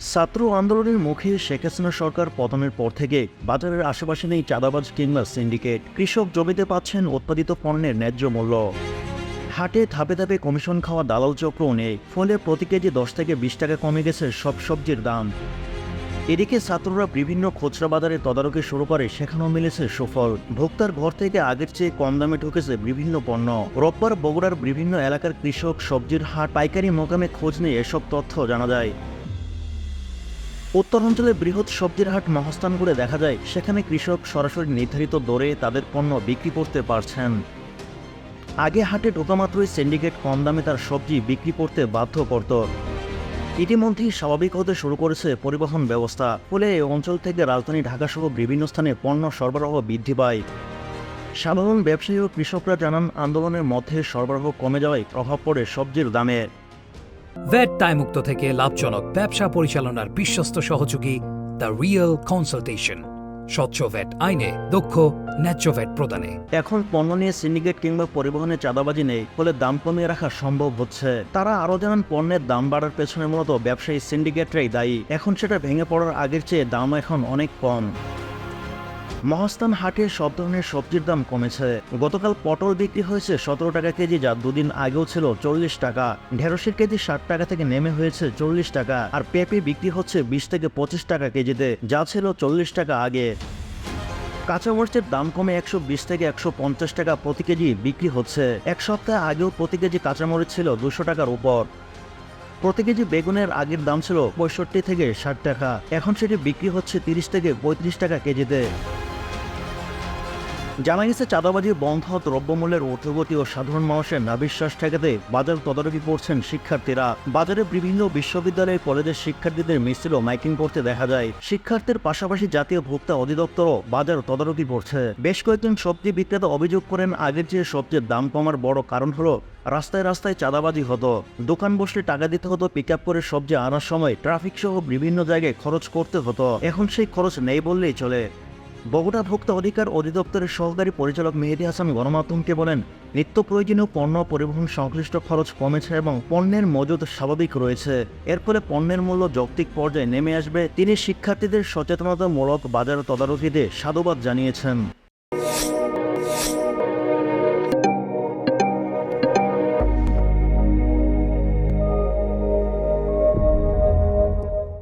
ছাত্র আন্দোলনের মুখে শেখ হাসিনা সরকার পতনের পর থেকে বাজারের আশেপাশে নেই চাঁদাবাজ কিংবা সিন্ডিকেট। কৃষক জমিতে পাচ্ছেন উৎপাদিত পণ্যের ন্যায্য মূল্য। হাটে ধাপে ধাপে কমিশন খাওয়া দালাল চক্রও নেই, ফলে প্রতি কেজি 10 থেকে 20 টাকা কমে গেছে সব সবজির দাম। এদিকে ছাত্ররা বিভিন্ন খুচরা বাজারে তদারকি শুরু করে, সেখানেও মিলেছে সুফল। ভোক্তার ঘর থেকে আগের চেয়ে কম দামে ঢুকেছে বিভিন্ন পণ্য। রোববার বগুড়ার বিভিন্ন এলাকার কৃষক সবজির হাট পাইকারি মোকামে খোঁজ নিয়ে এসব তথ্য জানা যায়। উত্তরাঞ্চলের বৃহৎ সবজির হাট মহাস্থানপুরে দেখা যায়, সেখানে কৃষক সরাসরি নির্ধারিত দরে তাদের পণ্য বিক্রি করতে পারছেন। আগে হাটে ঢোকামাত্রই সিন্ডিকেট কম দামে তার সবজি বিক্রি করতে বাধ্য করত। ইতিমধ্যেই স্বাভাবিক হতে শুরু করেছে পরিবহন ব্যবস্থা, ফলে এই অঞ্চল থেকে রাজধানী ঢাকাসহ বিভিন্ন স্থানে পণ্য সরবরাহ বৃদ্ধি পায়। সাধারণ ব্যবসায়ী ও কৃষকরা জানান, আন্দোলনের মধ্যে সরবরাহ কমে যাওয়ায় প্রভাব পড়ে সবজির দামে। ভ্যাট দায়মুক্ত থেকে লাভজনক ব্যবসা পরিচালনার বিশ্বস্ত সহযোগী দ্য রিয়েল কনসালটেশন। স্বচ্ছ ভ্যাট আইনে দক্ষ ন্যায্য ভ্যাট প্রদানে। এখন পণ্য নিয়ে সিন্ডিকেট কিংবা পরিবহনে চাঁদাবাজি নেই, ফলে দাম কমিয়ে রাখা সম্ভব হচ্ছে। তারা আরও জানান, পণ্যের দাম বাড়ার পেছনে মূলত ব্যবসায়ী সিন্ডিকেটরাই দায়ী। এখন সেটা ভেঙে পড়ার আগের চেয়ে দাম এখন অনেক কম। মহাস্থান হাটে সব ধরনের সবজির দাম কমেছে। গতকাল পটল বিক্রি হয়েছে 17 টাকা কেজি, যা দুদিন আগেও ছিল 40 টাকা। ঢেঁড়সের কেজি 60 টাকা থেকে নেমে হয়েছে 40 টাকা। আর পেঁপে বিক্রি হচ্ছে 20 থেকে 25 টাকা কেজিতে, যা ছিল 40 টাকা আগে। কাঁচামরিচের দাম কমে 120 থেকে 150 টাকা প্রতি কেজি বিক্রি হচ্ছে। এক সপ্তাহ আগেও প্রতি কেজি কাঁচামরিচ ছিল 200 টাকার উপর। প্রতি কেজি বেগুনের আগের দাম ছিল 65 থেকে 60 টাকা, এখন সেটি বিক্রি হচ্ছে 30 থেকে 35 টাকা কেজিতে। জানা গেছে, চাঁদাবাজি বন্ধ, দ্রব্যমূল্যের ঊর্ধ্বগতি ও সাধারণ মানুষের নাভিশ্বাস ঠেকাতে বাজার তদারকি করছেন শিক্ষার্থীরা। বাজারে বিভিন্ন বিশ্ববিদ্যালয় কলেজের শিক্ষার্থীদের মিছিল ও মাইকিং করতে দেখা যায়। শিক্ষার্থীর পাশাপাশি জাতীয় ভোক্তা অধিদপ্তরও বাজার তদারকি করছে। বেশ কয়েকজন সবজি বিক্রেতা অভিযোগ করেন, আগের চেয়ে সবজির দাম কমার বড় কারণ হলো রাস্তায় রাস্তায় চাঁদাবাজি হতো। দোকান বসলে টাকা দিতে হতো, পিক আপ করে সবজি আনার সময় ট্রাফিক সহ বিভিন্ন জায়গায় খরচ করতে হতো। এখন সেই খরচ নেই বললেই চলে। বগুড়া ভোক্তা অধিকার অধিদপ্তরের সহকারী পরিচালক মেহেদী হাসান গণমাধ্যমকে বলেন, নিত্য প্রয়োজনীয় পণ্য পরিবহন সংশ্লিষ্ট খরচ কমেছে এবং পণ্যের মজুদ স্বাভাবিক রয়েছে। এর ফলে পণ্যের মূল্য যৌক্তিক পর্যায়ে নেমে আসবে। তিনি শিক্ষার্থীদের সচেতনতামূলক বাজার তদারকিতে সাধুবাদ জানিয়েছেন।